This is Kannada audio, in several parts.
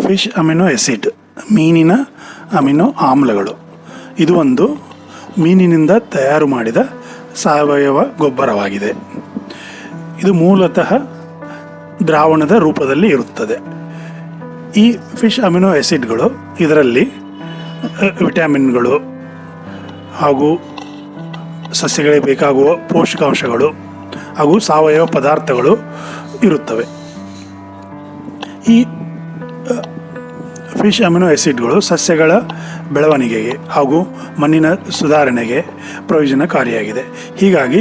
ಫಿಶ್ ಅಮಿನೋ ಆ್ಯಸಿಡ್, ಮೀನಿನ ಅಮಿನೋ ಆಮ್ಲಗಳು. ಇದು ಒಂದು ಮೀನಿನಿಂದ ತಯಾರು ಮಾಡಿದ ಸಾವಯವ ಗೊಬ್ಬರವಾಗಿದೆ. ಇದು ಮೂಲತಃ ದ್ರಾವಣದ ರೂಪದಲ್ಲಿ ಇರುತ್ತದೆ. ಈ ಫಿಶ್ ಅಮಿನೋ ಆ್ಯಸಿಡ್ಗಳು ಇದರಲ್ಲಿ ವಿಟಮಿನ್ಗಳು ಹಾಗೂ ಸಸ್ಯಗಳಿಗೆ ಬೇಕಾಗುವ ಪೋಷಕಾಂಶಗಳು ಹಾಗೂ ಸಾವಯವ ಪದಾರ್ಥಗಳು ಇರುತ್ತವೆ. ಈ ಫಿಶ್ ಅಮಿನೋ ಆ್ಯಸಿಡ್ಗಳು ಸಸ್ಯಗಳ ಬೆಳವಣಿಗೆಗೆ ಹಾಗೂ ಮಣ್ಣಿನ ಸುಧಾರಣೆಗೆ ಪ್ರಯೋಜನಕಾರಿಯಾಗಿದೆ. ಹೀಗಾಗಿ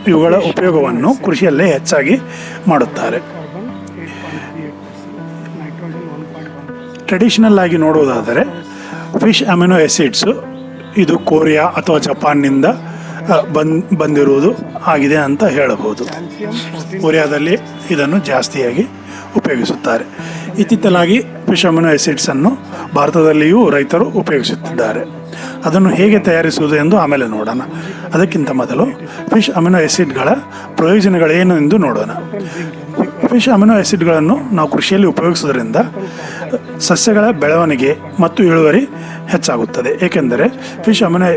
ಇವುಗಳ ಉಪಯೋಗವನ್ನು ಕೃಷಿಯಲ್ಲೇ ಹೆಚ್ಚಾಗಿ ಮಾಡುತ್ತಾರೆ. ಟ್ರೆಡಿಷನಲ್ ಆಗಿ ನೋಡುವುದಾದರೆ ಫಿಶ್ ಅಮಿನೋ ಆ್ಯಸಿಡ್ಸು ಇದು ಕೊರಿಯಾ ಅಥವಾ ಜಪಾನ್ನಿಂದ ಬಂದಿರುವುದು ಆಗಿದೆ ಅಂತ ಹೇಳಬಹುದು. ಕೊರಿಯಾದಲ್ಲಿ ಇದನ್ನು ಜಾಸ್ತಿಯಾಗಿ ಉಪಯೋಗಿಸುತ್ತಾರೆ. ಇತ್ತೀಚಲಾಗಿ ಫಿಶ್ ಅಮಿನೋ ಆ್ಯಸಿಡ್ಸನ್ನು ಭಾರತದಲ್ಲಿಯೂ ರೈತರು ಉಪಯೋಗಿಸುತ್ತಿದ್ದಾರೆ. ಅದನ್ನು ಹೇಗೆ ತಯಾರಿಸುವುದು ಎಂದು ಆಮೇಲೆ ನೋಡೋಣ. ಅದಕ್ಕಿಂತ ಮೊದಲು ಫಿಶ್ ಅಮಿನೋ ಆ್ಯಸಿಡ್ಗಳ ಪ್ರಯೋಜನಗಳೇನು ಎಂದು ನೋಡೋಣ. ಫಿಶ್ ಅಮಿನೋ ಆ್ಯಸಿಡ್ಗಳನ್ನು ನಾವು ಕೃಷಿಯಲ್ಲಿ ಉಪಯೋಗಿಸೋದ್ರಿಂದ ಸಸ್ಯಗಳ ಬೆಳವಣಿಗೆ ಮತ್ತು ಇಳುವರಿ ಹೆಚ್ಚಾಗುತ್ತದೆ. ಏಕೆಂದರೆ ಫಿಶ್ ಅಮಿನೋ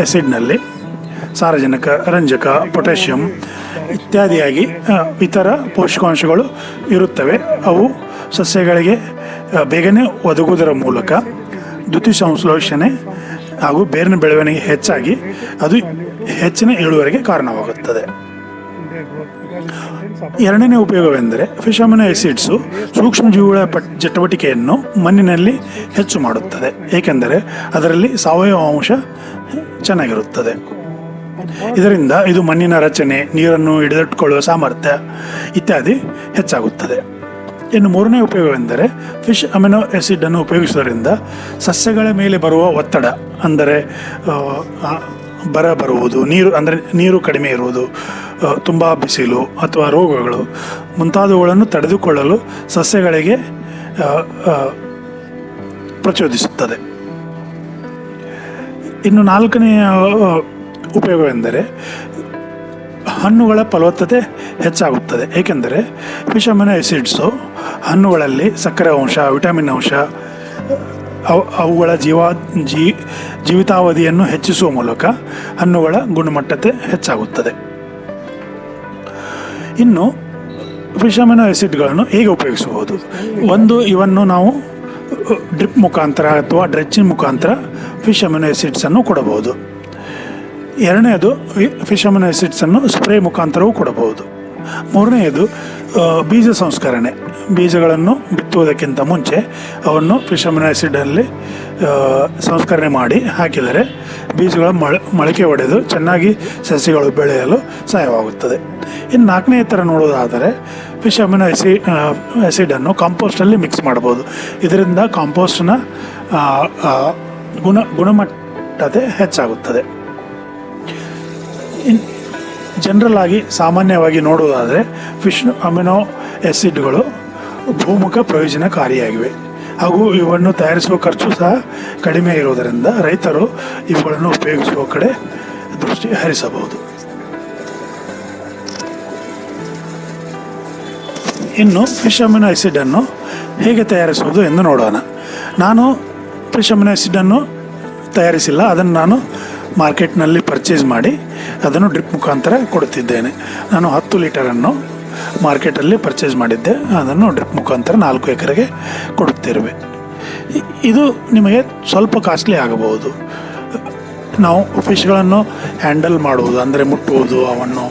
ಆ್ಯಸಿಡ್ನಲ್ಲಿ ಸಾರಜನಕ, ರಂಜಕ, ಪೊಟ್ಯಾಷಿಯಂ ಇತ್ಯಾದಿಯಾಗಿ ಇತರ ಪೋಷಕಾಂಶಗಳು ಇರುತ್ತವೆ. ಅವು ಸಸ್ಯಗಳಿಗೆ ಬೇಗನೆ ಒದಗುವುದರ ಮೂಲಕ ದ್ಯುತಿ ಸಂಶ್ಲೇಷಣೆ ಹಾಗೂ ಬೇರಿನ ಬೆಳವಣಿಗೆ ಹೆಚ್ಚಾಗಿ ಅದು ಹೆಚ್ಚಿನ ಇಳುವರಿಗೆ ಕಾರಣವಾಗುತ್ತದೆ. ಎರಡನೇ ಉಪಯೋಗವೆಂದರೆ ಫಿಶ್ ಅಮಿನೋ ಆ್ಯಸಿಡ್ಸು ಸೂಕ್ಷ್ಮಜೀವಿಗಳ ಚಟುವಟಿಕೆಯನ್ನು ಮಣ್ಣಿನಲ್ಲಿ ಹೆಚ್ಚು ಮಾಡುತ್ತದೆ. ಏಕೆಂದರೆ ಅದರಲ್ಲಿ ಸಾವಯವ ಅಂಶ ಚೆನ್ನಾಗಿರುತ್ತದೆ. ಇದರಿಂದ ಇದು ಮಣ್ಣಿನ ರಚನೆ, ನೀರನ್ನು ಹಿಡಿದಿಟ್ಟುಕೊಳ್ಳುವ ಸಾಮರ್ಥ್ಯ ಇತ್ಯಾದಿ ಹೆಚ್ಚಾಗುತ್ತದೆ. ಇನ್ನು ಮೂರನೇ ಉಪಯೋಗವೆಂದರೆ ಫಿಶ್ ಅಮಿನೋ ಆ್ಯಸಿಡನ್ನು ಉಪಯೋಗಿಸುವುದರಿಂದ ಸಸ್ಯಗಳ ಮೇಲೆ ಬರುವ ಒತ್ತಡ, ಅಂದರೆ ಬರ ಬರುವುದು, ನೀರು ಕಡಿಮೆ ಇರುವುದು, ತುಂಬ ಬಿಸಿಲು ಅಥವಾ ರೋಗಗಳು ಮುಂತಾದವುಗಳನ್ನು ತಡೆದುಕೊಳ್ಳಲು ಸಸ್ಯಗಳಿಗೆ ಪ್ರಚೋದಿಸುತ್ತದೆ. ಇನ್ನು ನಾಲ್ಕನೆಯ ಉಪಯೋಗವೆಂದರೆ ಹಣ್ಣುಗಳ ಫಲವತ್ತತೆ ಹೆಚ್ಚಾಗುತ್ತದೆ. ಏಕೆಂದರೆ ಫಿಶ್ ಅಮಿನೋ ಆ್ಯಸಿಡ್ಸು ಹಣ್ಣುಗಳಲ್ಲಿ ಸಕ್ಕರೆ ಅಂಶ, ವಿಟಮಿನ್ ಅಂಶ ಅವುಗಳ ಜೀವಿತಾವಧಿಯನ್ನು ಹೆಚ್ಚಿಸುವ ಮೂಲಕ ಹಣ್ಣುಗಳ ಗುಣಮಟ್ಟತೆ ಹೆಚ್ಚಾಗುತ್ತದೆ. ಇನ್ನು ಫಿಶ್ ಅಮಿನೋ ಆ್ಯಸಿಡ್ಗಳನ್ನು ಹೇಗೆ ಉಪಯೋಗಿಸಬಹುದು? ಇವನ್ನು ನಾವು ಡ್ರಿಪ್ ಮುಖಾಂತರ ಅಥವಾ ಡ್ರೆಂಚಿಂಗ್ ಮುಖಾಂತರ ಫಿಶ್ ಅಮಿನೋ ಆ್ಯಸಿಡ್ಸನ್ನು ಕೊಡಬಹುದು. ಎರಡನೆಯದು ಫಿಶ್ ಅಮಿನೋ ಆ್ಯಸಿಡ್ಸನ್ನು ಸ್ಪ್ರೇ ಮುಖಾಂತರವೂ ಕೊಡಬಹುದು. ಮೂರನೆಯದು ಬೀಜ ಸಂಸ್ಕರಣೆ. ಬೀಜಗಳನ್ನು ಬಿತ್ತುವುದಕ್ಕಿಂತ ಮುಂಚೆ ಅವನ್ನು ಫಿಶ್ ಅಮಿನೋ ಆ್ಯಸಿಡಲ್ಲಿ ಸಂಸ್ಕರಣೆ ಮಾಡಿ ಹಾಕಿದರೆ ಬೀಜಗಳ ಮೊಳಕೆ ಒಡೆದು ಚೆನ್ನಾಗಿ ಸಸ್ಯಗಳು ಬೆಳೆಯಲು ಸಹಾಯವಾಗುತ್ತದೆ. ಇನ್ನು ನಾಲ್ಕನೇ ಥರ ನೋಡೋದಾದರೆ ಫಿಶ್ ಅಮಿನೋ ಆ್ಯಸಿಡನ್ನು ಕಾಂಪೋಸ್ಟಲ್ಲಿ ಮಿಕ್ಸ್ ಮಾಡ್ಬೋದು. ಇದರಿಂದ ಕಾಂಪೋಸ್ಟ್ನ ಗುಣಮಟ್ಟತೆ ಹೆಚ್ಚಾಗುತ್ತದೆ. ಜನರಲ್ ಆಗಿ ಸಾಮಾನ್ಯವಾಗಿ ನೋಡುವುದಾದರೆ ಫಿಶ್ ಅಮಿನೋ ಆ್ಯಸಿಡ್ಗಳು ಬಹುಮುಖ ಪ್ರಯೋಜನಕಾರಿಯಾಗಿವೆ ಹಾಗೂ ಇವನ್ನು ತಯಾರಿಸುವ ಖರ್ಚು ಸಹ ಕಡಿಮೆ ಇರುವುದರಿಂದ ರೈತರು ಇವುಗಳನ್ನು ಉಪಯೋಗಿಸುವ ಕಡೆ ದೃಷ್ಟಿ ಹರಿಸಬಹುದು. ಇನ್ನು ಫಿಶ್ ಅಮಿನೋ ಆ್ಯಸಿಡನ್ನು ಹೇಗೆ ತಯಾರಿಸುವುದು ಎಂದು ನೋಡೋಣ. ನಾನು ಫಿಶ್ ಅಮಿನೋ ಆ್ಯಸಿಡನ್ನು ತಯಾರಿಸಿಲ್ಲ. ಅದನ್ನು ನಾನು ಮಾರ್ಕೆಟ್ನಲ್ಲಿ ಪರ್ಚೇಸ್ ಮಾಡಿ ಅದನ್ನು ಡ್ರಿಪ್ ಮುಖಾಂತರ ಕೊಡುತ್ತಿದ್ದೇನೆ. ನಾನು 10 ಲೀಟರನ್ನು ಮಾರ್ಕೆಟಲ್ಲಿ ಪರ್ಚೇಸ್ ಮಾಡಿದ್ದೆ. ಅದನ್ನು ಡ್ರಿಪ್ ಮುಖಾಂತರ 4 ಎಕರೆಗೆ ಕೊಡುತ್ತಿರುವೆ. ಇದು ನಿಮಗೆ ಸ್ವಲ್ಪ ಕಾಸ್ಟ್ಲಿ ಆಗಬಹುದು. ನಾವು ಫಿಶ್ಗಳನ್ನು ಹ್ಯಾಂಡಲ್ ಮಾಡುವುದು, ಅಂದರೆ ಮುಟ್ಟುವುದು, ಅವನ್ನು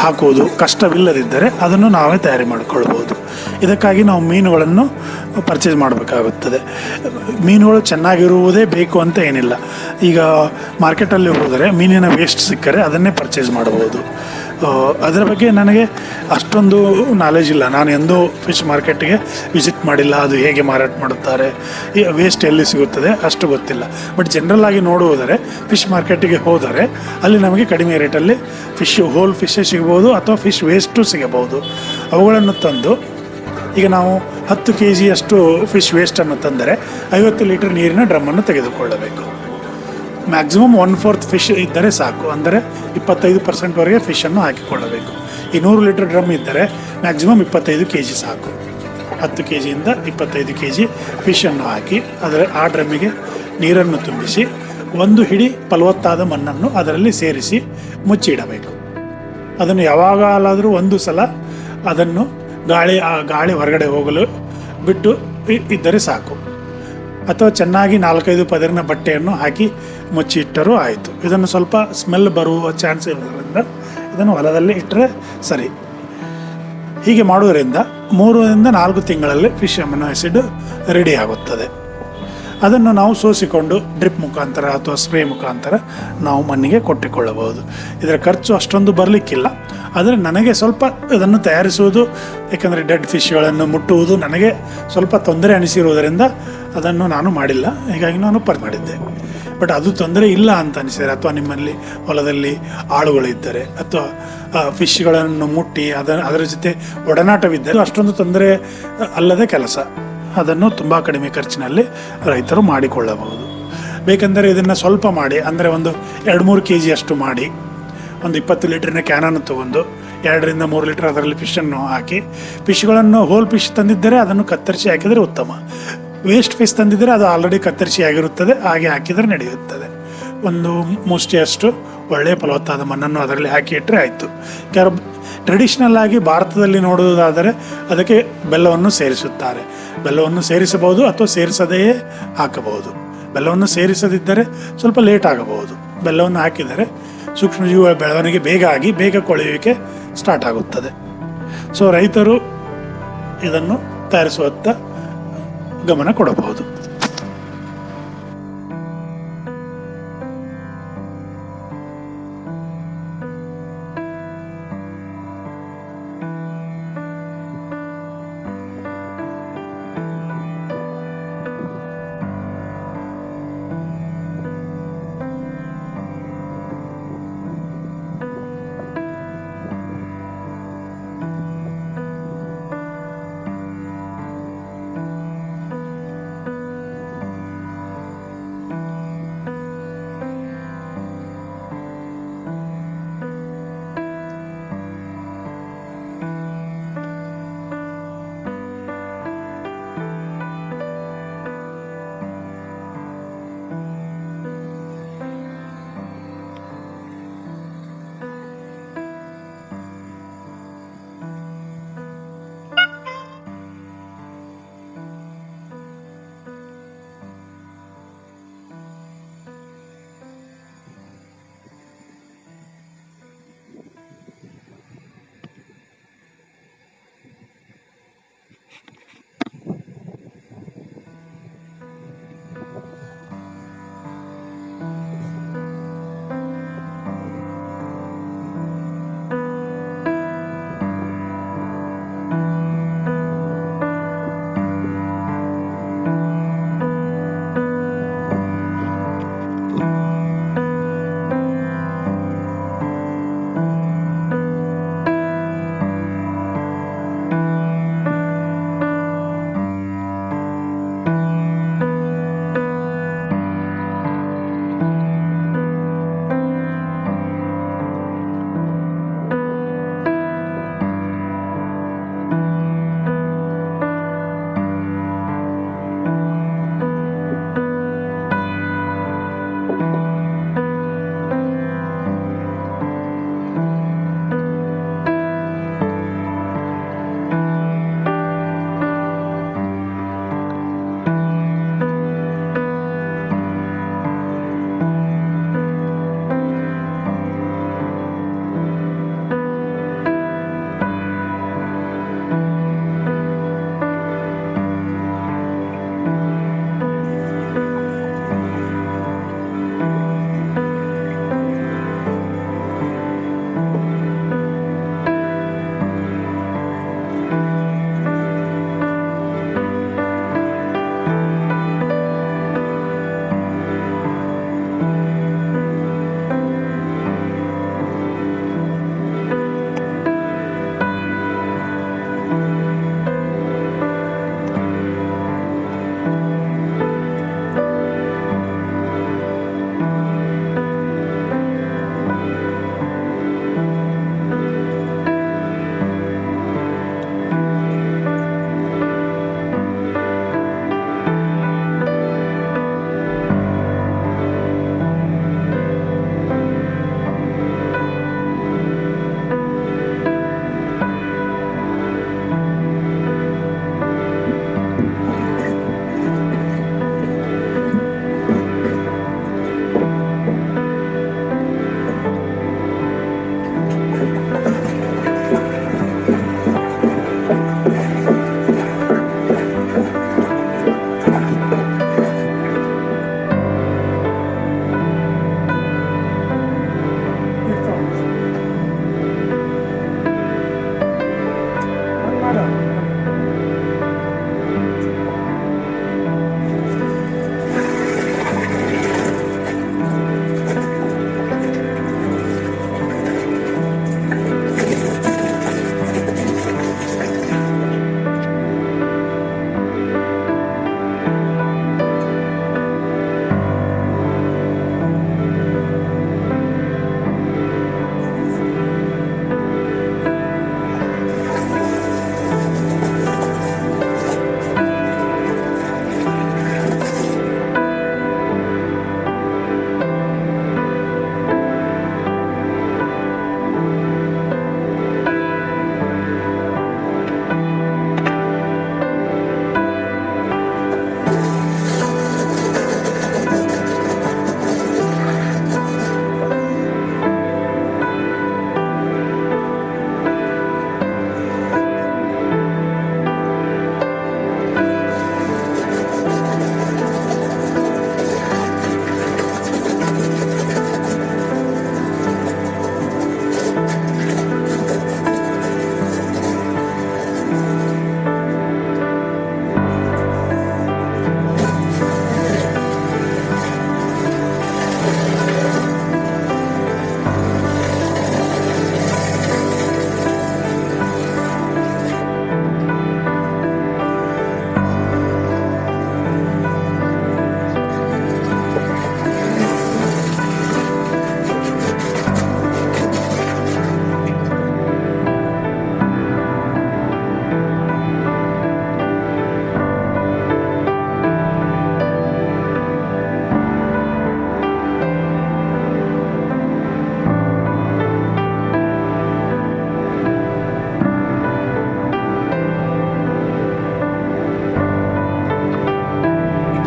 ಹಾಕುವುದು ಕಷ್ಟವಿಲ್ಲದಿದ್ದರೆ ಅದನ್ನು ನಾವೇ ತಯಾರಿ ಮಾಡಿಕೊಳ್ಬೋದು. ಇದಕ್ಕಾಗಿ ನಾವು ಮೀನುಗಳನ್ನು ಪರ್ಚೇಸ್ ಮಾಡಬೇಕಾಗುತ್ತದೆ. ಮೀನುಗಳು ಚೆನ್ನಾಗಿರುವುದೇ ಬೇಕು ಅಂತ ಏನಿಲ್ಲ. ಈಗ ಮಾರ್ಕೆಟಲ್ಲಿ ಹೋದರೆ ಮೀನಿನ ವೇಸ್ಟ್ ಸಿಕ್ಕರೆ ಅದನ್ನೇ ಪರ್ಚೇಸ್ ಮಾಡಬಹುದು. ಅದರ ಬಗ್ಗೆ ನನಗೆ ಅಷ್ಟೊಂದು ನಾಲೆಜ್ ಇಲ್ಲ. ನಾನು ಎಂದೂ ಫಿಶ್ ಮಾರ್ಕೆಟ್ಗೆ ವಿಸಿಟ್ ಮಾಡಿಲ್ಲ. ಅದು ಹೇಗೆ ಮಾರಾಟ ಮಾಡುತ್ತಾರೆ, ಈ ವೇಸ್ಟ್ ಎಲ್ಲಿ ಸಿಗುತ್ತದೆ ಅಷ್ಟು ಗೊತ್ತಿಲ್ಲ. ಬಟ್ ಜನರಲ್ ಆಗಿ ನೋಡುವುದರೆ ಫಿಶ್ ಮಾರ್ಕೆಟಿಗೆ ಹೋದರೆ ಅಲ್ಲಿ ನಮಗೆ ಕಡಿಮೆ ರೇಟಲ್ಲಿ ಹೋಲ್ ಫಿಶ್ಶೇ ಸಿಗ್ಬೋದು ಅಥವಾ ಫಿಶ್ ವೇಸ್ಟು ಸಿಗಬಹುದು. ಅವುಗಳನ್ನು ತಂದು ಈಗ ನಾವು 10 kg ಅಷ್ಟು ಫಿಶ್ ವೇಸ್ಟನ್ನು ತಂದರೆ 50 ಲೀಟರ್ ನೀರಿನ ಡ್ರಮ್ಮನ್ನು ತೆಗೆದುಕೊಳ್ಳಬೇಕು. ಮ್ಯಾಕ್ಸಿಮಮ್ 1/4 ಫಿಶ್ ಇದ್ದರೆ ಸಾಕು. ಅಂದರೆ 25% ಫಿಶನ್ನು ಹಾಕಿಕೊಳ್ಳಬೇಕು. ಈ 100 ಲೀಟರ್ ಡ್ರಮ್ ಇದ್ದರೆ ಮ್ಯಾಕ್ಸಿಮಮ್ 25 kg ಸಾಕು. 10 ಕೆ ಜಿಯಿಂದ 25 ಕೆ ಜಿ ಫಿಶನ್ನು ಹಾಕಿ ಆ ಡ್ರಮ್ಮಿಗೆ ನೀರನ್ನು ತುಂಬಿಸಿ 1 ಹಿಡಿ ಫಲವತ್ತಾದ ಮಣ್ಣನ್ನು ಅದರಲ್ಲಿ ಸೇರಿಸಿ ಮುಚ್ಚಿಡಬೇಕು. ಅದನ್ನು ಯಾವಾಗಲಾದರೂ ಒಂದು ಸಲ ಅದನ್ನು ಗಾಳಿ ಹೊರಗಡೆ ಹೋಗಲು ಬಿಟ್ಟು ಇದ್ದರೆ ಸಾಕು, ಅಥವಾ ಚೆನ್ನಾಗಿ 4-5 ಪದರಿನ ಬಟ್ಟೆಯನ್ನು ಹಾಕಿ ಮುಚ್ಚಿಟ್ಟರೂ ಆಯಿತು. ಇದನ್ನು ಸ್ವಲ್ಪ ಸ್ಮೆಲ್ ಬರುವ ಚಾನ್ಸ್ ಇರೋದ್ರಿಂದ ಇದನ್ನು ಹೊಲದಲ್ಲಿ ಇಟ್ಟರೆ ಸರಿ. ಹೀಗೆ ಮಾಡುವುದರಿಂದ 3-4 ತಿಂಗಳಲ್ಲಿ ಫಿಶ್ ಅಮಿನೋ ಆ್ಯಸಿಡ್ ರೆಡಿ ಆಗುತ್ತದೆ. ಅದನ್ನು ನಾವು ಸೋಸಿಕೊಂಡು ಡ್ರಿಪ್ ಮುಖಾಂತರ ಅಥವಾ ಸ್ಪ್ರೇ ಮುಖಾಂತರ ನಾವು ಮಣ್ಣಿಗೆ ಕೊಟ್ಟಿಕೊಳ್ಳಬಹುದು. ಇದರ ಖರ್ಚು ಅಷ್ಟೊಂದು ಬರಲಿಕ್ಕಿಲ್ಲ, ಆದರೆ ನನಗೆ ಸ್ವಲ್ಪ ಇದನ್ನು ತಯಾರಿಸುವುದು, ಏಕೆಂದರೆ ಡೆಡ್ ಫಿಶ್ಗಳನ್ನು ಮುಟ್ಟುವುದು ನನಗೆ ಸ್ವಲ್ಪ ತೊಂದರೆ ಅನಿಸಿರುವುದರಿಂದ ಅದನ್ನು ನಾನು ಮಾಡಿಲ್ಲ. ಹೀಗಾಗಿ ನಾನು ಮಾಡಿದ್ದೆ. ಬಟ್ ಅದು ತೊಂದರೆ ಇಲ್ಲ ಅಂತ ಅನಿಸಿದರೆ, ಅಥವಾ ನಿಮ್ಮಲ್ಲಿ ಹೊಲದಲ್ಲಿ ಆಳುಗಳಿದ್ದರೆ, ಅಥವಾ ಫಿಶ್ಗಳನ್ನು ಮುಟ್ಟಿ ಅದರ ಜೊತೆ ಒಡನಾಟವಿದ್ದರೆ ಅಷ್ಟೊಂದು ತೊಂದರೆ ಅಲ್ಲದೆ ಕೆಲಸ. ಅದನ್ನು ತುಂಬ ಕಡಿಮೆ ಖರ್ಚಿನಲ್ಲಿ ರೈತರು ಮಾಡಿಕೊಳ್ಳಬಹುದು. ಬೇಕೆಂದರೆ ಇದನ್ನು ಸ್ವಲ್ಪ ಮಾಡಿ, ಅಂದರೆ ಒಂದು 2-3 ಕೆ ಜಿಯಷ್ಟು ಮಾಡಿ, ಒಂದು 20 ಲೀಟ್ರಿನ ಕ್ಯಾನನ್ನು ತೊಗೊಂಡು 2-3 ಲೀಟರ್ ಅದರಲ್ಲಿ ಫಿಶನ್ನು ಹಾಕಿ, ಫಿಶ್ಗಳನ್ನು ಹೋಲ್ ಫಿಶ್ ತಂದಿದ್ದರೆ ಅದನ್ನು ಕತ್ತರಿಸಿ ಹಾಕಿದರೆ ಉತ್ತಮ. ವೇಸ್ಟ್ ಫಿಶ್ ತಂದಿದ್ದರೆ ಅದು ಆಲ್ರೆಡಿ ಕತ್ತರಿಸಿ ಆಗಿರುತ್ತದೆ, ಹಾಗೆ ಹಾಕಿದರೆ ನಡೆಯುತ್ತದೆ. ಒಂದು ಮುಷ್ಟಿಯಷ್ಟು ಒಳ್ಳೆಯ ಫಲವತ್ತಾದ ಮಣ್ಣನ್ನು ಅದರಲ್ಲಿ ಹಾಕಿ ಇಟ್ಟರೆ ಆಯಿತು. ಟ್ರೆಡಿಷ್ನಲ್ ಆಗಿ ಭಾರತದಲ್ಲಿ ನೋಡುವುದಾದರೆ ಅದಕ್ಕೆ ಬೆಲ್ಲವನ್ನು ಸೇರಿಸುತ್ತಾರೆ. ಬೆಲ್ಲವನ್ನು ಸೇರಿಸಬಹುದು ಅಥವಾ ಸೇರಿಸದೆಯೇ ಹಾಕಬಹುದು. ಬೆಲ್ಲವನ್ನು ಸೇರಿಸದಿದ್ದರೆ ಸ್ವಲ್ಪ ಲೇಟ್ ಆಗಬಹುದು. ಬೆಲ್ಲವನ್ನು ಹಾಕಿದರೆ ಸೂಕ್ಷ್ಮಜೀವಿಗಳ ಬೆಳವಣಿಗೆ ಬೇಗ ಆಗಿ ಬೇಗ ಕೊಳೆಯುವಿಕೆ ಸ್ಟಾರ್ಟ್ ಆಗುತ್ತದೆ. ಸೊ ರೈತರು ಇದನ್ನು ತಯಾರಿಸುವತ್ತ ಗಮನ ಕೊಡಬಹುದು.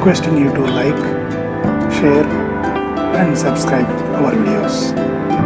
requesting you to like, share and subscribe our videos.